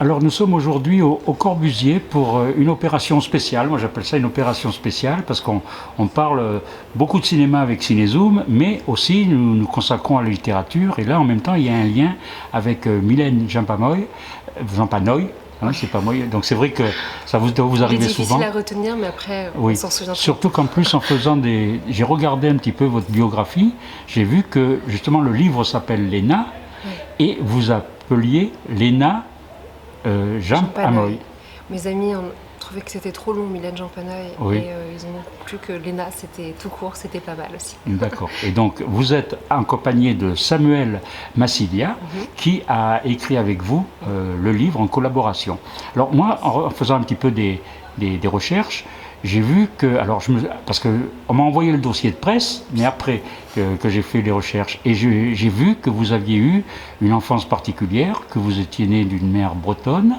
Alors nous sommes aujourd'hui au Corbusier pour une opération spéciale. Moi j'appelle ça une opération spéciale parce qu'on parle beaucoup de cinéma avec Cinézoom, mais aussi nous nous consacrons à la littérature. Et là en même temps il y a un lien avec Mylène Jampanoy, hein, c'est pas moi. Donc c'est vrai que ça doit vous arriver souvent. C'est difficile à retenir, mais après on Oui, s'en souvient. surtout qu'en plus en faisant j'ai regardé un petit peu votre biographie, j'ai vu que justement le livre s'appelle Léna et vous appeliez Léna Jampanoy. Mes amis ont trouvé que c'était trop long, Mylène Jampanoy, Oui. et ils ont conclu que Léna, c'était tout court, c'était pas mal aussi. D'accord. Et donc, vous êtes accompagné de Samuel Massilia, qui a écrit avec vous le livre en collaboration. Alors, moi, en faisant un petit peu des recherches, j'ai vu que, parce qu'on m'a envoyé le dossier de presse, mais après que j'ai fait les recherches, et j'ai vu que vous aviez eu une enfance particulière, que vous étiez né d'une mère bretonne,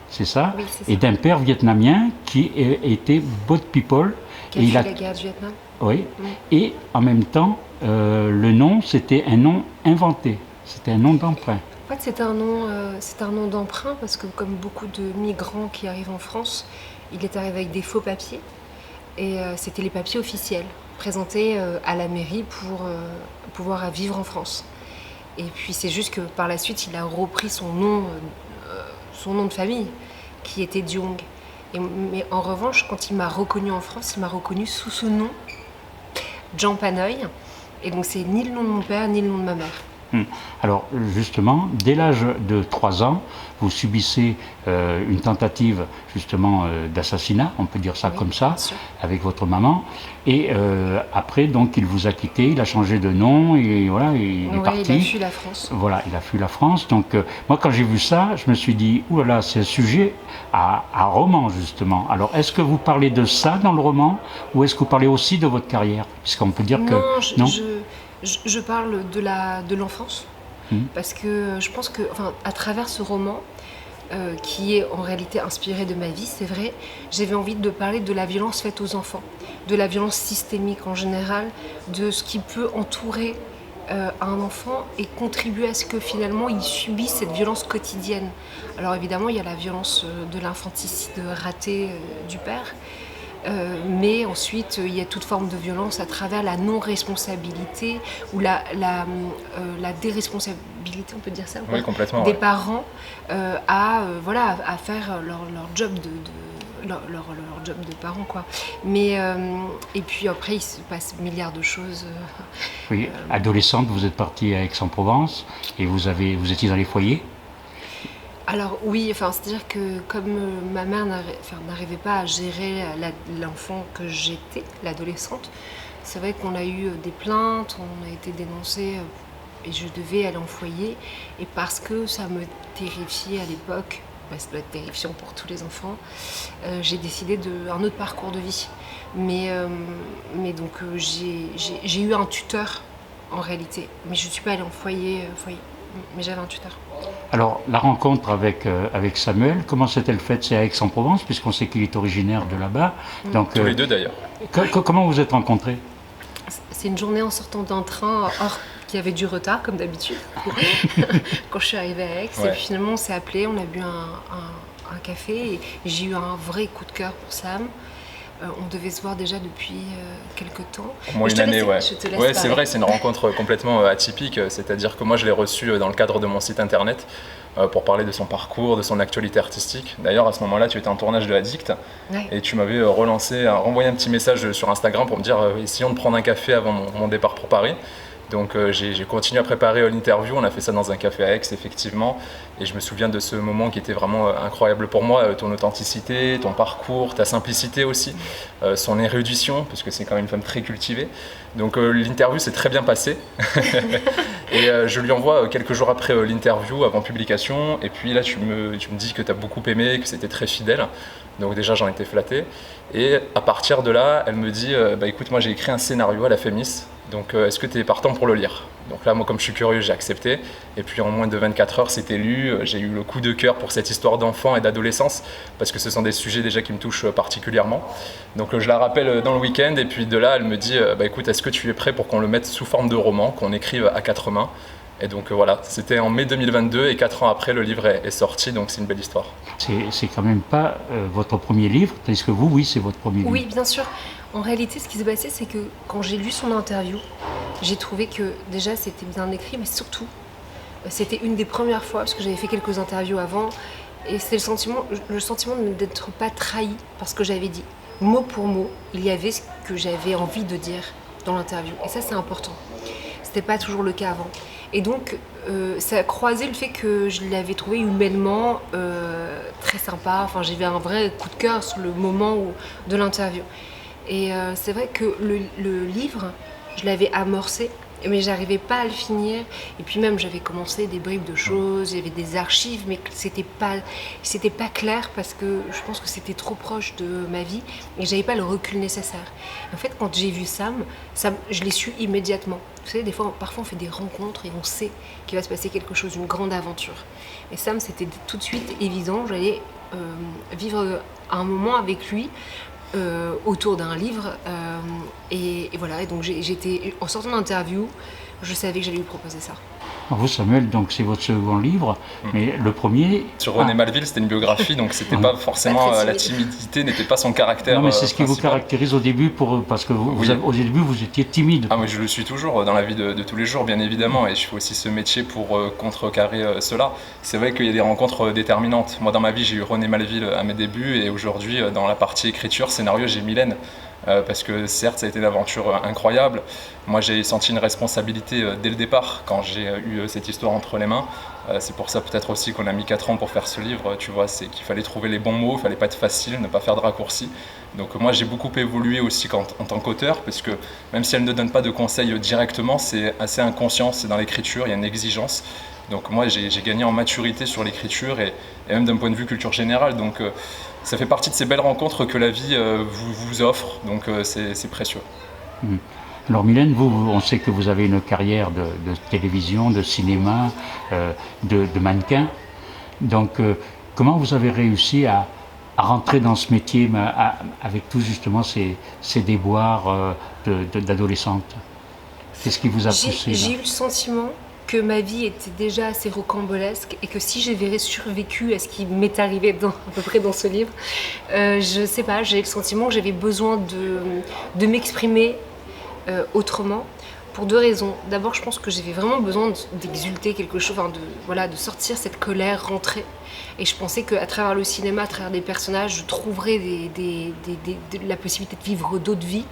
c'est ça, Oui, c'est ça. et d'un père vietnamien qui était Boat People. Qui a fui la guerre du Vietnam. Oui, et en même temps, le nom, c'était un nom inventé, c'était un nom d'emprunt. En fait, c'est un nom d'emprunt parce que comme beaucoup de migrants qui arrivent en France, il est arrivé avec des faux papiers et c'était les papiers officiels présentés à la mairie pour pouvoir vivre en France. Et puis c'est juste que par la suite, il a repris son nom de famille qui était Diong. Mais en revanche, quand il m'a reconnu en France, il m'a reconnu sous ce nom, Jampanoy. Et donc c'est ni le nom de mon père, ni le nom de ma mère. Alors justement, dès l'âge de 3 ans, vous subissez une tentative justement d'assassinat, on peut dire ça comme ça, avec votre maman. Et après, donc, il vous a quitté, il a changé de nom, et voilà, il est parti. Il a fui la France. Voilà, il a fui la France. Donc moi, quand j'ai vu ça, je me suis dit, oulala, c'est un sujet à roman justement. Alors, est-ce que vous parlez de ça dans le roman, ou est-ce que vous parlez aussi de votre carrière? Puisqu'on peut dire que... Non, je parle de l'enfance, parce que je pense que, à travers ce roman, qui est en réalité inspiré de ma vie, c'est vrai, j'avais envie de parler de la violence faite aux enfants, de la violence systémique en général, de ce qui peut entourer un enfant et contribuer à ce que finalement il subisse cette violence quotidienne. Alors évidemment, il y a la violence de l'infanticide raté du père, mais ensuite il y a toute forme de violence à travers la non-responsabilité ou la déresponsabilité, on peut dire ça, oui, complètement, des parents à faire leur job leur job de parents, quoi. Mais et puis après il se passe milliards de choses. Oui, adolescente, vous êtes partie à Aix-en-Provence et vous étiez dans les foyers. Alors oui, c'est-à-dire que comme ma mère n'arrivait pas à gérer l'enfant que j'étais, l'adolescente, c'est vrai qu'on a eu des plaintes, on a été dénoncés et je devais aller en foyer. Et parce que ça me terrifiait à l'époque, ça doit être terrifiant pour tous les enfants, j'ai décidé d'un autre parcours de vie. Mais donc j'ai eu un tuteur en réalité, mais je ne suis pas allée en foyer, mais j'avais un tuteur. Alors, la rencontre avec Samuel, comment s'est-elle faite? C'est à Aix-en-Provence, puisqu'on sait qu'il est originaire de là-bas. Donc, tous les deux d'ailleurs. Comment vous êtes rencontrés? C'est une journée en sortant d'un train qui avait du retard, comme d'habitude, quand je suis arrivée à Aix. Ouais. Et puis finalement, on s'est appelé, on a bu un café et j'ai eu un vrai coup de cœur pour Sam. On devait se voir déjà depuis quelques temps. Au moins une année, ouais. Ouais, c'est vrai, c'est une rencontre complètement atypique. C'est-à-dire que moi, je l'ai reçu dans le cadre de mon site internet pour parler de son parcours, de son actualité artistique. D'ailleurs, à ce moment-là, tu étais en tournage de Addict et tu m'avais renvoyé un petit message sur Instagram pour me dire essayons de prendre un café avant mon départ pour Paris. Donc j'ai continué à préparer l'interview, on a fait ça dans un café à Aix effectivement, et je me souviens de ce moment qui était vraiment incroyable pour moi, ton authenticité, ton parcours, ta simplicité aussi, son érudition, parce que c'est quand même une femme très cultivée. Donc l'interview s'est très bien passée, et je lui envoie quelques jours après l'interview, avant publication, et puis là tu me dis que tu as beaucoup aimé, que c'était très fidèle, donc déjà j'en étais flatté, et à partir de là, elle me dit écoute, moi j'ai écrit un scénario à la Fémis, donc est-ce que tu es partant pour le lire? Donc là, moi comme je suis curieux, j'ai accepté. Et puis en moins de 24 heures, c'était lu. J'ai eu le coup de cœur pour cette histoire d'enfant et d'adolescence, parce que ce sont des sujets déjà qui me touchent particulièrement. Donc je la rappelle dans le week-end, et puis de là, elle me dit écoute, est-ce que tu es prêt pour qu'on le mette sous forme de roman, qu'on écrive à 4 mains? Et donc voilà, c'était en mai 2022 et 4 ans après, le livre est sorti, donc c'est une belle histoire. C'est quand même pas votre premier livre, tandis que vous, oui, c'est votre premier livre. Oui, bien sûr. En réalité, ce qui s'est passé, c'est que quand j'ai lu son interview, j'ai trouvé que déjà c'était bien écrit, mais surtout, c'était une des premières fois, parce que j'avais fait quelques interviews avant, et c'était le sentiment d'être pas trahi par ce que j'avais dit. Mot pour mot, il y avait ce que j'avais envie de dire dans l'interview. Et ça, c'est important. C'était pas toujours le cas avant. Et donc, ça a croisé le fait que je l'avais trouvé humainement très sympa. Enfin, j'avais un vrai coup de cœur sur le moment de l'interview. Et c'est vrai que le livre, je l'avais amorcé, mais j'arrivais pas à le finir. Et puis même, j'avais commencé des bribes de choses, il y avait des archives, mais c'était pas clair parce que je pense que c'était trop proche de ma vie et j'avais pas le recul nécessaire. En fait, quand j'ai vu Sam, je l'ai su immédiatement. Vous savez, des fois, parfois on fait des rencontres et on sait qu'il va se passer quelque chose, une grande aventure. Et Sam, c'était tout de suite évident, j'allais vivre un moment avec lui. Autour d'un livre et voilà, et donc j'étais en sortant d'interview, je savais que j'allais lui proposer ça. Vous, Samuel, donc c'est votre second livre, mais le premier... Sur René Malville, c'était une biographie, donc c'était pas forcément... la timidité n'était pas son caractère. Non, mais c'est ce qui principal. vous caractérise au début, parce que au début, vous étiez timide. Ah, mais je le suis toujours dans la vie de tous les jours, bien évidemment, et je fais aussi ce métier pour contrecarrer cela. C'est vrai qu'il y a des rencontres déterminantes. Moi, dans ma vie, j'ai eu René Malville à mes débuts, et aujourd'hui, dans la partie écriture, scénario, j'ai Mylène. Parce que certes, ça a été une aventure incroyable. Moi, j'ai senti une responsabilité dès le départ quand j'ai eu cette histoire entre les mains. C'est pour ça peut-être aussi qu'on a mis 4 ans pour faire ce livre. Tu vois, c'est qu'il fallait trouver les bons mots, il fallait pas être facile, ne pas faire de raccourcis. Donc moi, j'ai beaucoup évolué aussi en tant qu'auteur, parce que même si elle ne donne pas de conseils directement, c'est assez inconscient, c'est dans l'écriture, il y a une exigence. Donc moi, j'ai gagné en maturité sur l'écriture et même d'un point de vue culture générale. Donc ça fait partie de ces belles rencontres que la vie vous offre, donc c'est précieux. Alors Mylène, on sait que vous avez une carrière de télévision, de cinéma, de mannequin. Donc comment vous avez réussi à rentrer dans ce métier avec tous justement ces déboires d'adolescente? Qu'est-ce qui vous a poussé? J'ai eu le sentiment que ma vie était déjà assez rocambolesque et que si j'avais survécu à ce qui m'est arrivé à peu près dans ce livre, je sais pas, j'ai le sentiment que j'avais besoin de m'exprimer autrement pour 2 raisons. D'abord, je pense que j'avais vraiment besoin d'exulter quelque chose, de sortir cette colère, rentrer. Et je pensais qu'à travers le cinéma, à travers des personnages, je trouverais la possibilité de vivre d'autres vies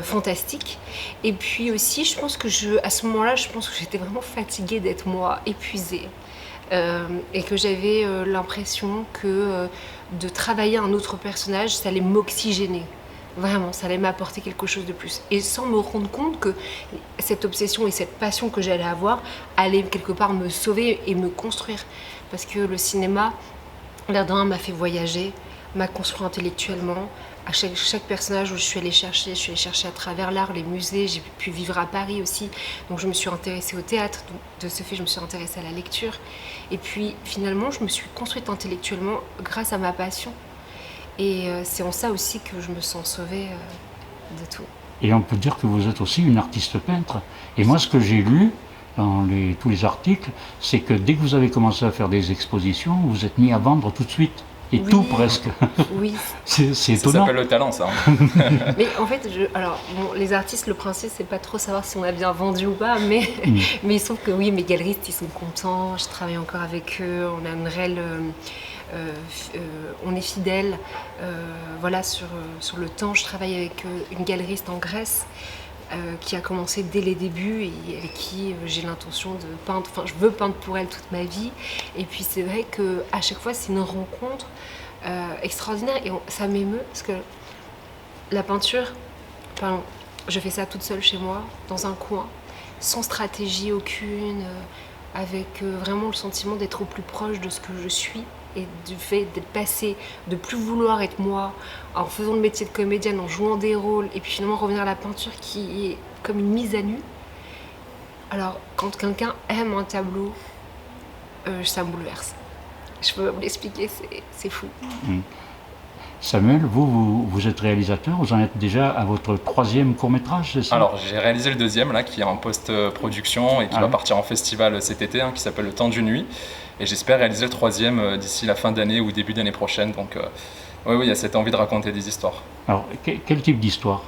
fantastiques. Et puis aussi, je pense que à ce moment-là, je pense que j'étais vraiment fatiguée d'être moi, épuisée. Et que j'avais l'impression que de travailler un autre personnage, ça allait m'oxygéner. Vraiment, ça allait m'apporter quelque chose de plus. Et sans me rendre compte que cette obsession et cette passion que j'allais avoir allait quelque part me sauver et me construire. Parce que le cinéma, l'air d'un, m'a fait voyager, m'a construit intellectuellement. À chaque personnage où je suis allée chercher à travers l'art, les musées, j'ai pu vivre à Paris aussi. Donc je me suis intéressée au théâtre, de ce fait je me suis intéressée à la lecture. Et puis finalement, je me suis construite intellectuellement grâce à ma passion. Et c'est en ça aussi que je me sens sauvée de tout. Et on peut dire que vous êtes aussi une artiste peintre. Et moi, ce que j'ai lu dans tous les articles, c'est que dès que vous avez commencé à faire des expositions, vous êtes mis à vendre tout de suite. Et oui. Tout presque. Oui. C'est étonnant. Ça s'appelle le talent, ça. Mais en fait, les artistes, le principe, c'est pas trop savoir si on a bien vendu ou pas, mais il se trouve que oui, mes galeristes, ils sont contents. Je travaille encore avec eux. On a une réelle... on est fidèles sur le temps. Je travaille avec une galeriste en Grèce qui a commencé dès les débuts et avec qui j'ai l'intention de peindre, je veux peindre pour elle toute ma vie. Et puis c'est vrai qu'à chaque fois c'est une rencontre extraordinaire et ça m'émeut parce que la peinture, je fais ça toute seule chez moi, dans un coin, sans stratégie aucune, avec vraiment le sentiment d'être au plus proche de ce que je suis et du fait d'être passée, de plus vouloir être moi, en faisant le métier de comédienne, en jouant des rôles, et puis finalement revenir à la peinture qui est comme une mise à nu. Alors, quand quelqu'un aime un tableau, ça me bouleverse. Je peux pas vous l'expliquer, c'est fou. Samuel, vous êtes réalisateur, vous en êtes déjà à votre 3e court-métrage, c'est ça? Alors, j'ai réalisé le 2e, là, qui est en post-production et qui va partir en festival cet été, qui s'appelle Le Temps d'une nuit. Et j'espère réaliser le 3e d'ici la fin d'année ou début d'année prochaine. Donc, oui, il y a cette envie de raconter des histoires. Alors, quel type d'histoire?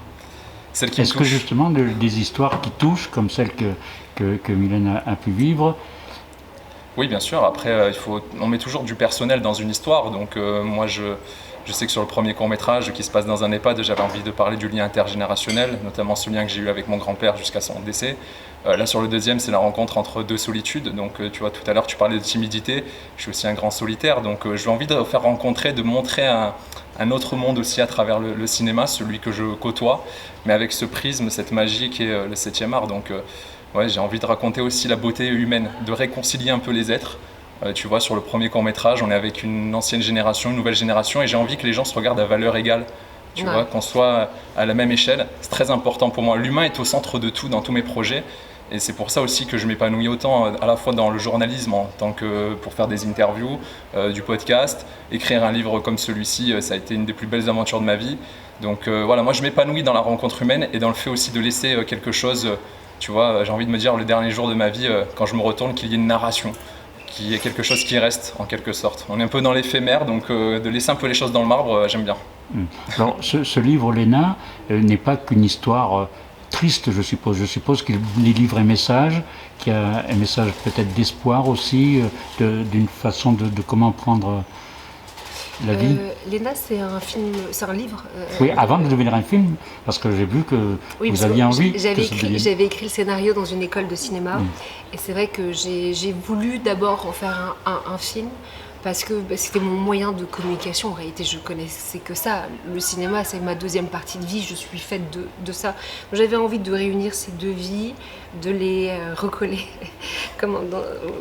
Est-ce que justement des histoires qui touchent, comme celle que Mylène a pu vivre? Oui, bien sûr. Après, on met toujours du personnel dans une histoire. Donc, moi, je sais que sur le premier court-métrage qui se passe dans un EHPAD, j'avais envie de parler du lien intergénérationnel, notamment ce lien que j'ai eu avec mon grand-père jusqu'à son décès. Là, sur le 2e, c'est la rencontre entre 2 solitudes. Donc, tu vois, tout à l'heure, tu parlais de timidité. Je suis aussi un grand solitaire. Donc, j'ai envie de faire rencontrer, de montrer un autre monde aussi à travers le cinéma, celui que je côtoie, mais avec ce prisme, cette magie qui est le 7e art. Donc, ouais, j'ai envie de raconter aussi la beauté humaine, de réconcilier un peu les êtres. Tu vois, sur le premier court-métrage, on est avec une ancienne génération, une nouvelle génération, et j'ai envie que les gens se regardent à valeur égale. Tu vois, qu'on soit à la même échelle. C'est très important pour moi. L'humain est au centre de tout dans tous mes projets. Et c'est pour ça aussi que je m'épanouis autant à la fois dans le journalisme en tant que pour faire des interviews, du podcast, écrire un livre comme celui-ci, ça a été une des plus belles aventures de ma vie. Donc voilà, moi je m'épanouis dans la rencontre humaine et dans le fait aussi de laisser quelque chose, tu vois, j'ai envie de me dire le dernier jour de ma vie, quand je me retourne, qu'il y ait une narration, qu'il y ait quelque chose qui reste en quelque sorte. On est un peu dans l'éphémère, donc de laisser un peu les choses dans le marbre, j'aime bien. Alors ce livre, Léna, n'est pas qu'une histoire triste, je suppose. Je suppose qu'il livre un message, qu'il y a un message peut-être d'espoir aussi, d'une façon de comment prendre la vie. Léna, c'est un film, c'est un livre. Oui, avant de devenir un film, parce que j'ai vu que vous aviez envie. J'avais écrit le scénario dans une école de cinéma, et c'est vrai que j'ai voulu d'abord en faire un film. Parce que c'était mon moyen de communication. En réalité, je connaissais que ça. Le cinéma, c'est ma 2e partie de vie. Je suis faite de ça. J'avais envie de réunir ces 2 vies, de les recoller,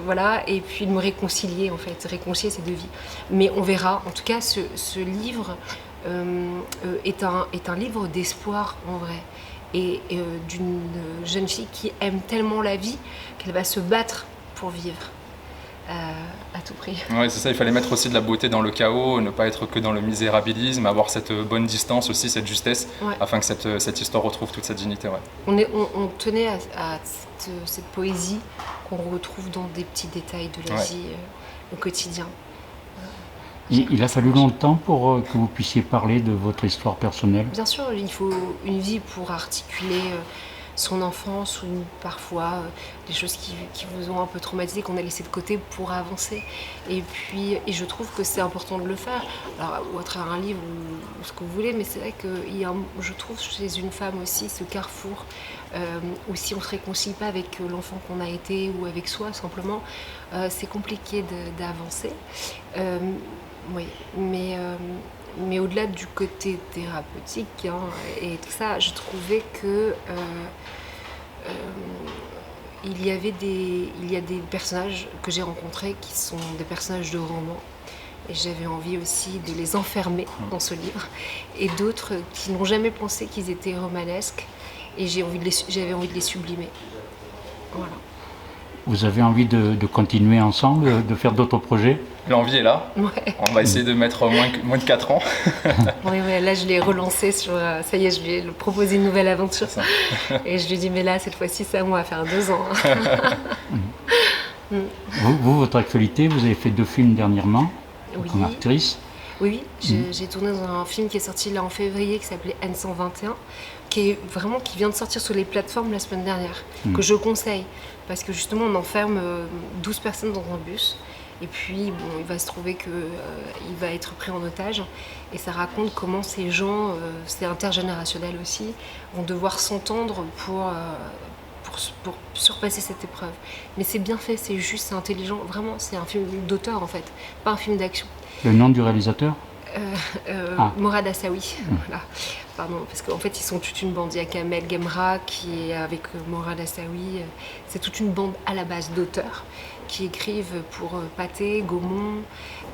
voilà, et puis de me réconcilier, en fait, réconcilier ces 2 vies. Mais on verra. En tout cas, ce livre est un livre d'espoir, en vrai. Et d'une jeune fille qui aime tellement la vie qu'elle va se battre pour vivre. À tout prix. Ouais, c'est ça, il fallait mettre aussi de la beauté dans le chaos, ne pas être que dans le misérabilisme, avoir cette bonne distance aussi, cette justesse, afin que cette histoire retrouve toute sa dignité. Ouais. On tenait à cette poésie qu'on retrouve dans des petits détails de la vie au quotidien. Il a fallu longtemps pour que vous puissiez parler de votre histoire personnelle? Bien sûr, il faut une vie pour articuler son enfance ou parfois des choses qui vous ont un peu traumatisé, qu'on a laissé de côté pour avancer. Et je trouve que c'est important de le faire, alors, ou à travers un livre ou ce que vous voulez, mais c'est vrai que je trouve chez une femme aussi ce carrefour où si on ne se réconcilie pas avec l'enfant qu'on a été ou avec soi simplement, c'est compliqué d'avancer. Oui, mais au-delà du côté thérapeutique et tout ça, je trouvais que il y a des personnages que j'ai rencontrés qui sont des personnages de romans. Et j'avais envie aussi de les enfermer dans ce livre. Et d'autres qui n'ont jamais pensé qu'ils étaient romanesques. Et j'avais envie de les sublimer. Voilà. Vous avez envie de continuer ensemble, de faire d'autres projets? L'envie est là. Ouais. On va essayer de mettre moins de 4 ans. Oui, là je l'ai relancé sur... ça y est, je lui ai proposé une nouvelle aventure. Et je lui ai dit, mais là, cette fois-ci, c'est à moi à faire 2 ans. Vous, votre actualité, vous avez fait 2 films dernièrement, comme actrice. Oui, j'ai tourné dans un film qui est sorti là en février qui s'appelait N121, qui vient de sortir sur les plateformes la semaine dernière, que je conseille, parce que justement on enferme 12 personnes dans un bus, et puis il va se trouver qu'il va être pris en otage, et ça raconte comment ces gens, c'est intergénérationnel aussi, vont devoir s'entendre pour surpasser cette épreuve. Mais c'est bien fait, c'est juste, c'est intelligent, vraiment c'est un film d'auteur en fait, pas un film d'action. Le nom du réalisateur? Morad Assaoui, voilà. Pardon, parce qu'en fait ils sont toute une bande. Il y a Kamel Gemra qui est avec Morad Assaoui. C'est toute une bande à la base d'auteurs qui écrivent pour Pathé, Gaumont,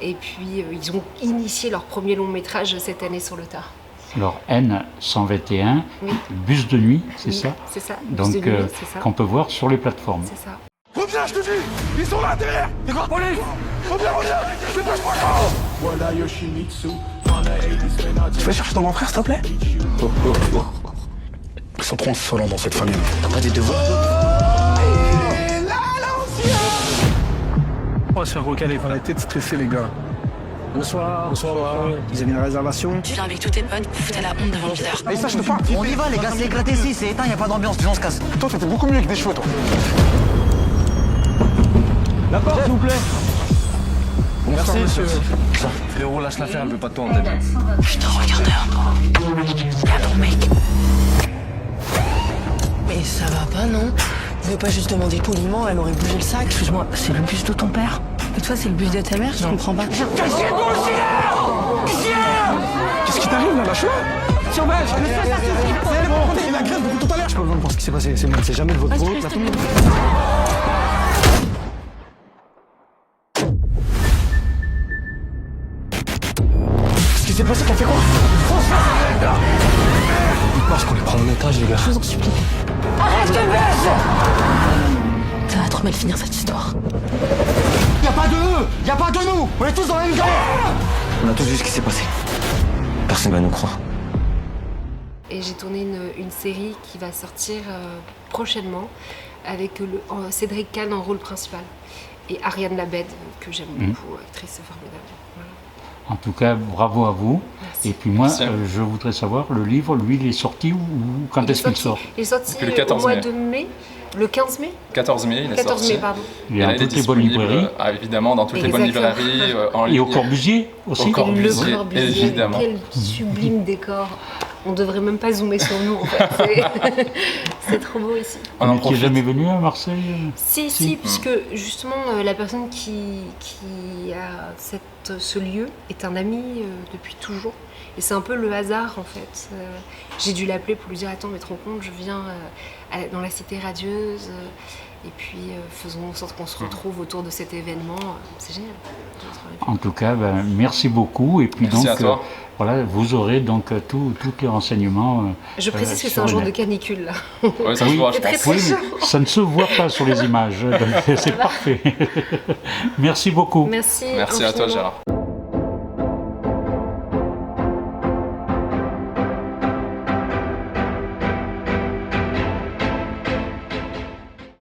et puis ils ont initié leur premier long métrage cette année sur le tard. Alors N121, bus de nuit, c'est ça? C'est ça. Donc qu'on peut voir sur les plateformes. C'est ça. Reviens, je te dis! Ils sont là derrière! Police! Reviens! Dépêche-moi! Voilà Yoshimitsu, Tu peux chercher ton grand frère, s'il te plaît? Ils sont trop insolents dans cette famille. T'as pas des devoirs? On va se faire recaler. Arrêtez de stresser, les gars. Bonsoir. Bonsoir. Vous avez une réservation? Tu viens avec tous tes potes, vous foutez la honte devant le videur. Et ça, je peux pas. On y va, les gars, c'est éclaté ici, c'est éteint, y a pas d'ambiance, les gens se cassent. Toi, t'étais beaucoup mieux avec des cheveux, toi. La porte, s'il vous plaît. Merci, monsieur. Frérot, lâche l'affaire, elle veut pas de toi en tête. Putain, regardeur. Là, ton mec. Mais ça va pas, non? Vous pouvez pas juste demander poliment, elle aurait bougé le sac. Excuse-moi, c'est le bus de ton père? Et toi, c'est le bus de ta mère? Je comprends pas. Qu'est-ce qui t'arrive, là, lâche-le. Surveille. C'est bon, il y a la grève depuis tout à l'heure. J'ai pas besoin de voir ce qui s'est passé, c'est jamais de votre faute. Qu'est-ce qui s'est passé? T'as fait quoi? Parce qu'on les prend en otage, les gars. Je vous en supplie. Arrête de baisse! Ça va trop mal finir cette histoire. Y a pas de eux, y a pas de nous, on est tous dans la même galère. On a tous vu ce qui s'est passé. Personne va nous croire. Et j'ai tourné une série qui va sortir prochainement avec Cédric Kahn en rôle principal et Ariane Labed, que j'aime beaucoup, actrice formidable. Voilà. En tout cas, bravo à vous. Merci. Et puis moi, Merci. je voudrais savoir, le livre, lui, il est sorti ou quand est-ce qu'il sort? Il est sorti Le 14 au mois mai. de mai, le 15 mai 14 mai, il est 14 sorti. mai, pardon. Il est dans toutes les bonnes librairies. Évidemment, dans toutes les bonnes Exactement. librairies, en Et ligne. au Corbusier aussi? Au Corbusier, Le Corbusier, évidemment. quel sublime décor. On devrait même pas zoomer sur nous, en fait. C'est trop beau ici. On en Tu n'es profite. jamais venu à Marseille? Si, puisque justement, la personne qui a ce lieu est un ami depuis toujours. Et c'est un peu le hasard, en fait. J'ai dû l'appeler pour lui dire « Attends, mais te rends compte, je viens dans la cité radieuse. Et puis, faisons en sorte qu'on se retrouve autour de cet événement. » C'est génial. En tout cas, merci beaucoup. Et puis Merci donc, à toi. voilà, vous aurez donc tous les renseignements. Je précise que c'est sur un le jour de net. canicule, là. Ouais, ça se voit, je C'est très, pense. très Oui, chaud. mais ça ne se voit pas sur les images, donc c'est parfait. Merci beaucoup. Merci Merci à toi, infiniment. Gérard.